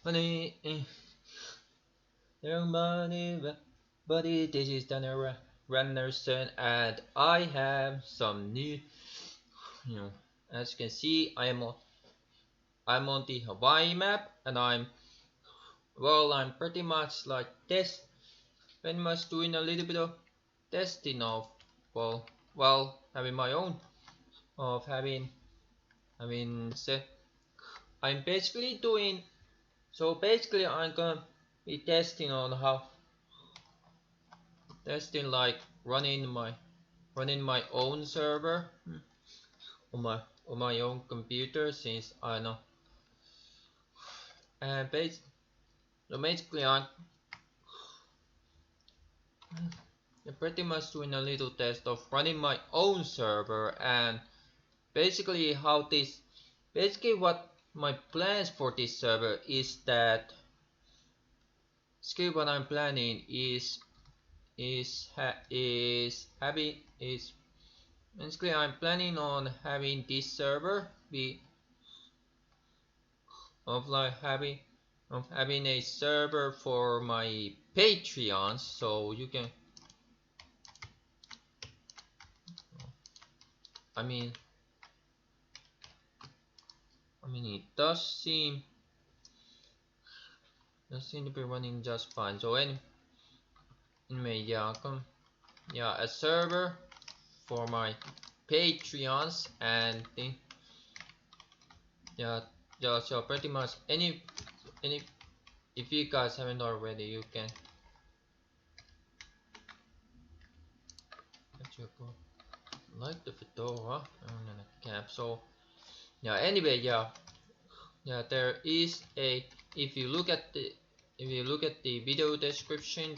Everybody, buddy, this is Daniel Randerson, and I have some new. You know, as you can see, I'm on the Hawaii map, and I'm pretty much like this, pretty much doing a little bit of testing of having my own of having set. I'm basically doing so. Basically, I'm gonna be testing on how testing like running my own server on my own computer since I know. And basically I'm pretty much doing a little test of running my own server and basically how this basically what my plans for this server is that basically what I'm planning is having is basically I'm planning on having this server be of like having a server for my Patreons, so you can. I mean, it does seem to be running just fine. So anyway, yeah, a server for my Patreons and yeah, yeah. So pretty much any if you guys haven't already, you can. Like the fedora and a cap. So yeah. Anyway, yeah. There is a if you look at the video description,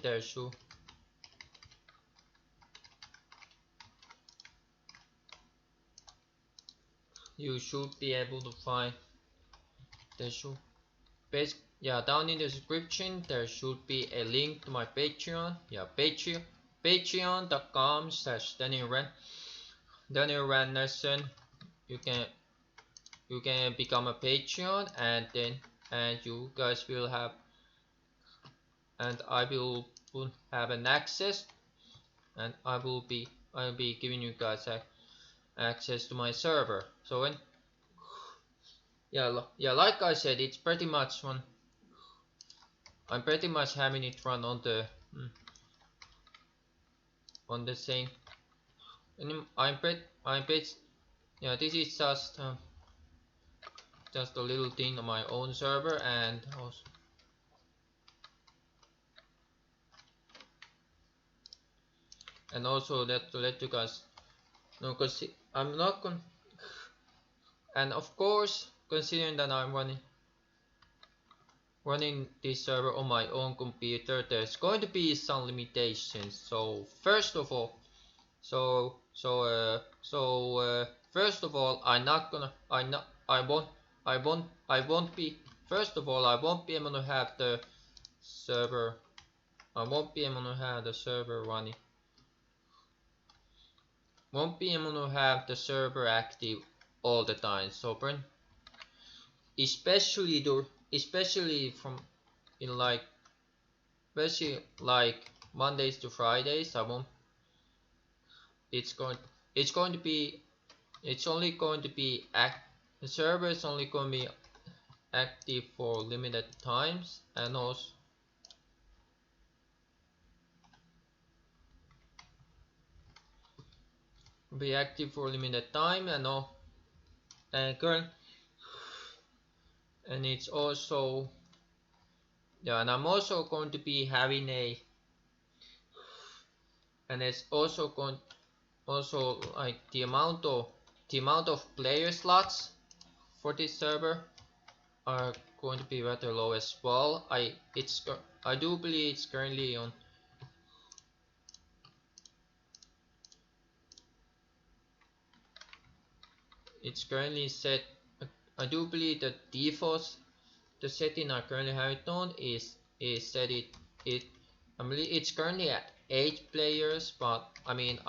you should be able to find there should down in the description there should be a link to my Patreon. Yeah, Daniel Randerson. You can become a Patreon, and then you guys will have and I will have an access, and I'll be giving you guys access to my server. So yeah, like I said, it's pretty much I'm pretty much having it run on the same. And I'm pretty yeah. This is just a little thing on my own server, and also that to let you guys know, because I'm not con and of course considering that I'm running this server on my own computer, there's going to be some limitations. So first of all, first of all, I'm not gonna I not I won't be first of all I won't be able to have the server I won't be able to have the server active all the time. So especially from in like especially like Mondays to Fridays, I won't it's going it's going to be it's only going to be the server is only going to be active for limited times, and also be active for limited time, and current and it's also yeah, and I'm also going to be having and it's also going also like the amount of player slots for this server are going to be rather low as well. I do believe it's currently set. I do believe the setting I currently have it on is set it I believe it's currently at 8 players, but I might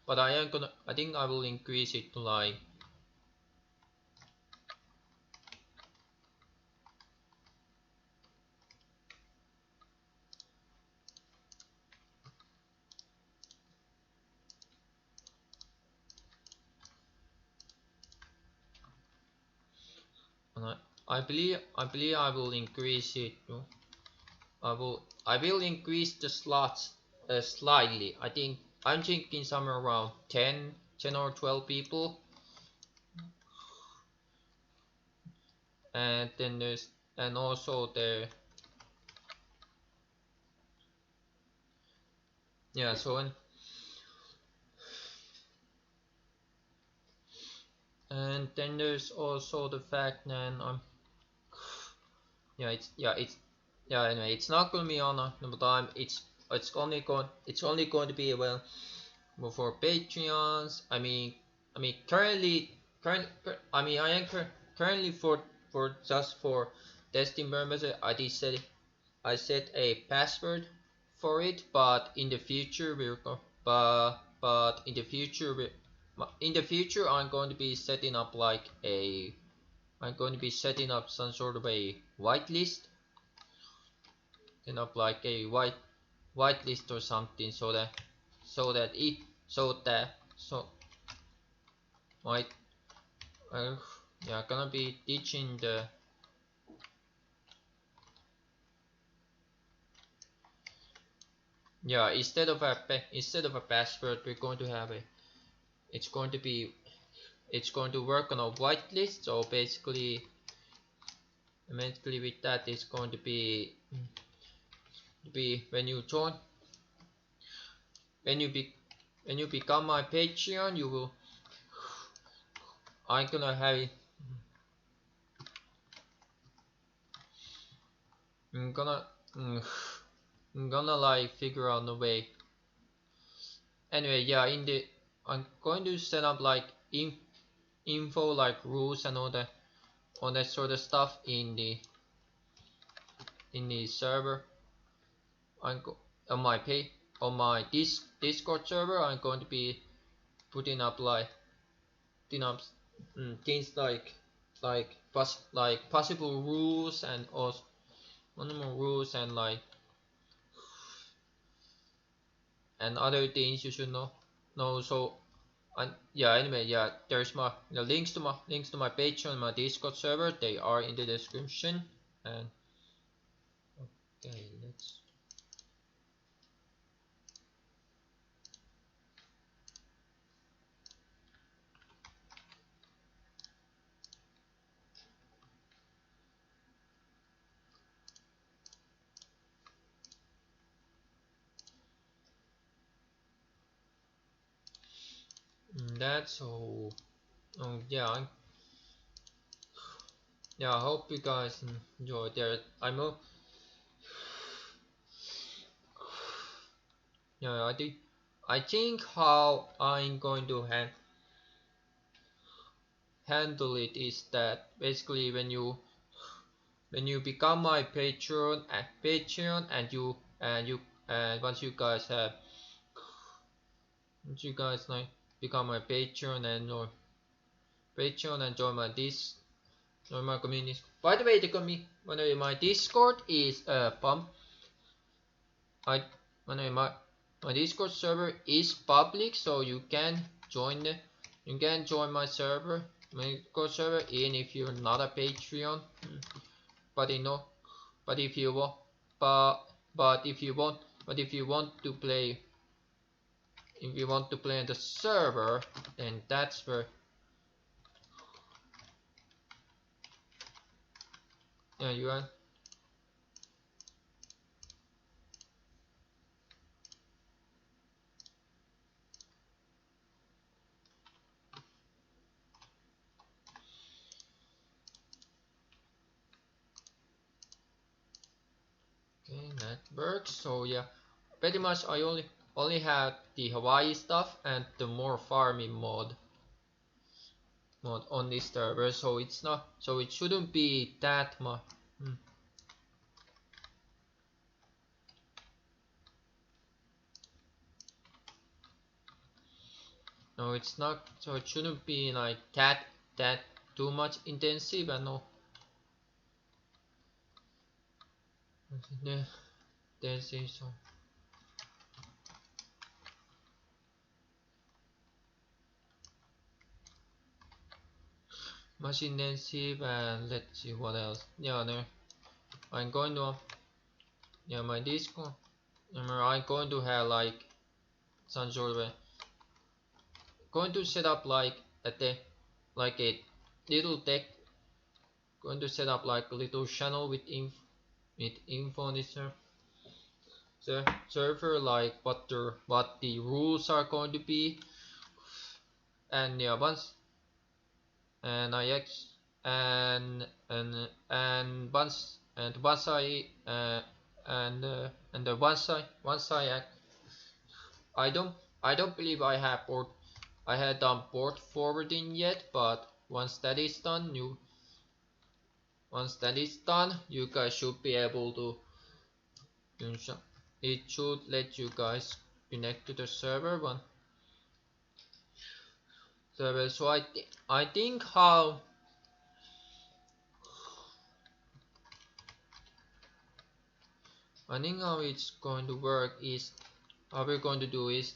but I think I will increase it to like I believe I will increase it. I will increase the slots slightly. I'm thinking somewhere around 10 or 12 people, and then there's and also the yeah. And then there's also the fact that anyway, it's not gonna be on a time. It's only going to be for Patreons. I am currently for just for testing purposes. I set a password for it, but in the future but in the future I'm going to be setting up some sort of a whitelist, like a whitelist or something, so that it so that so might gonna be teaching the instead of a password, we're going to have a it's going to be it's going to work on a whitelist. So basically with that, it's going to be when you join when you be when you become my Patreon, you will I'm gonna have it I'm gonna I'm gonna like figure out a way. Anyway, yeah, I'm going to set up like info, like rules and all that sort of stuff in the server. I'm go on my pay on my Discord server. I'm going to be putting up things like possible rules, and also minimum rules, and other things you should know. So and yeah, anyway, yeah, there's the links to my Patreon and my Discord server. They are in the description. And okay, that's all. Yeah, I hope you guys enjoyed there. Yeah, I think how I'm going to handle it is that basically when you become my Patreon, and once you guys like become my Patreon and join my community. By the way, my Discord is pump. I my Discord server is public, so you can join my Discord server, even if you're not a Patreon. But but if you want, but if you want to play, on the server, then that's where you are. Okay, that works. So yeah, pretty much I only have the Hawaii stuff and the more farming mod on this server, so it shouldn't be that much. No, it's not. So it shouldn't be like that too much intensive. And no, there's this one. machine intensive, and let's see what else. Yeah, no, I'm going to yeah my Discord. I'm going to have like some sort of a, going to set up like like a little tech, going to set up like a little channel with info on this server, like what the rules are going to be, and yeah once and I ex and once I and once I act, I don't I don't believe I had done port forwarding yet, but once that is done, you guys should be able to, it should let you guys connect to the server. So I think how it's going to work is, how we're going to do is,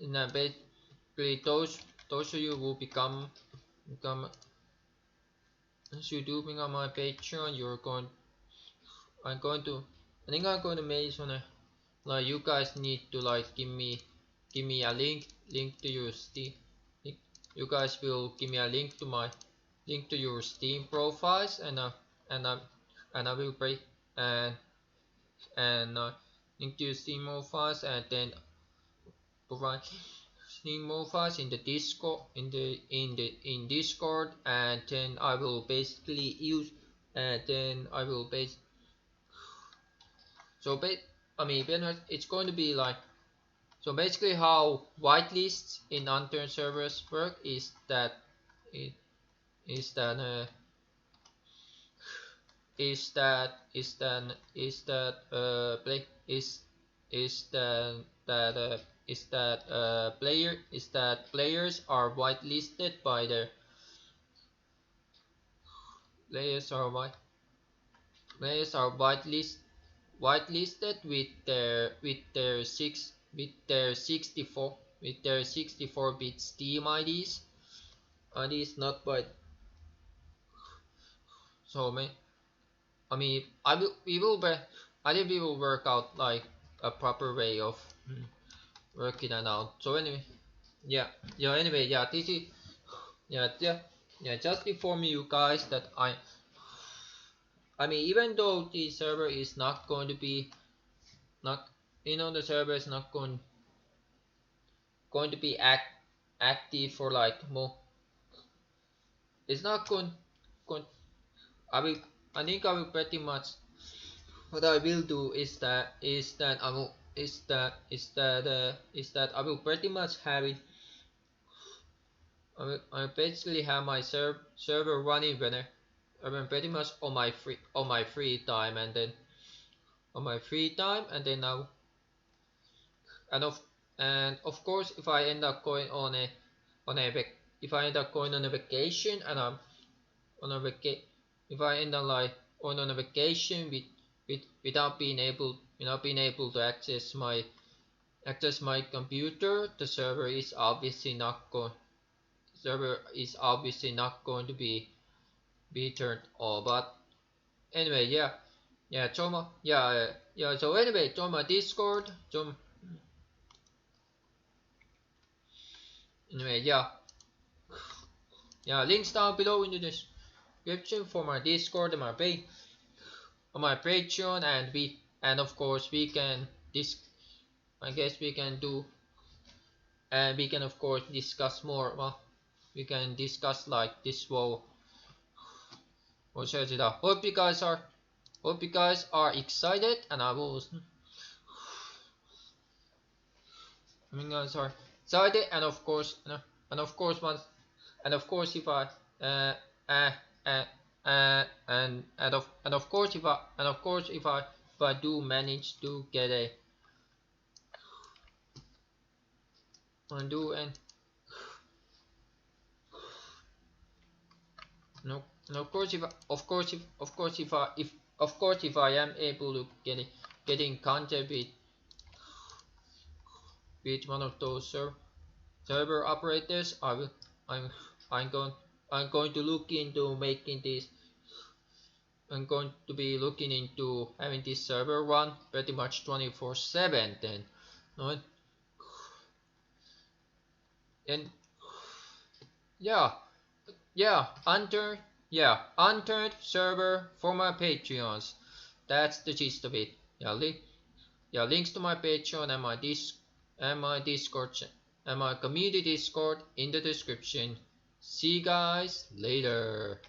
in a bit, those of you who become as you do become my Patreon, I'm going to I think I'm going to make on a, like, you guys need to like give me a link to your Steam. You guys will give me a link to your Steam profiles, and I will break and link to your Steam profiles, and then provide Steam profiles in the Discord, in Discord, and then I will basically use, and then I will base so ba I mean it's going to be like, so basically how whitelists in Unturned servers work it is that play is that players are whitelisted by their players are white players are whitelisted with their 64-bit Steam IDs, not by, so I mean, I think we will work out like a proper way of working that out. So anyway, yeah, this is, just inform you guys that I mean, even though the server is not going to be, not, the server is not going to be active for like more, it's not going I will I think I will pretty much, what I will do is that I will pretty much have it. I basically have my server running when I mean pretty much on my free time, and then now, and of course, if I end up going on a if I end up going on a vacation, and I'm on a if I end up like on a vacation without being able to access my computer, the server is obviously not going to be turned on. But anyway, join my, so anyway, join my Discord. Anyway, links down below in the description for my Discord and my Patreon, and of course we can I guess we can do, and we can of course discuss more. Well, we can discuss like this. We'll search it out. Hope you guys are excited, and guys are excited, and of course, if I if I do manage to get a undo, and no, and of course if I am able to get in contact with one of those server operators, I'm going I'm going to look into making this. I'm going to be looking into having this server run pretty much 24/7 then. Right? And yeah, unturned server for my Patreons. That's the gist of it. Links to my Patreon and my Discord and my community Discord in the description. See you guys later.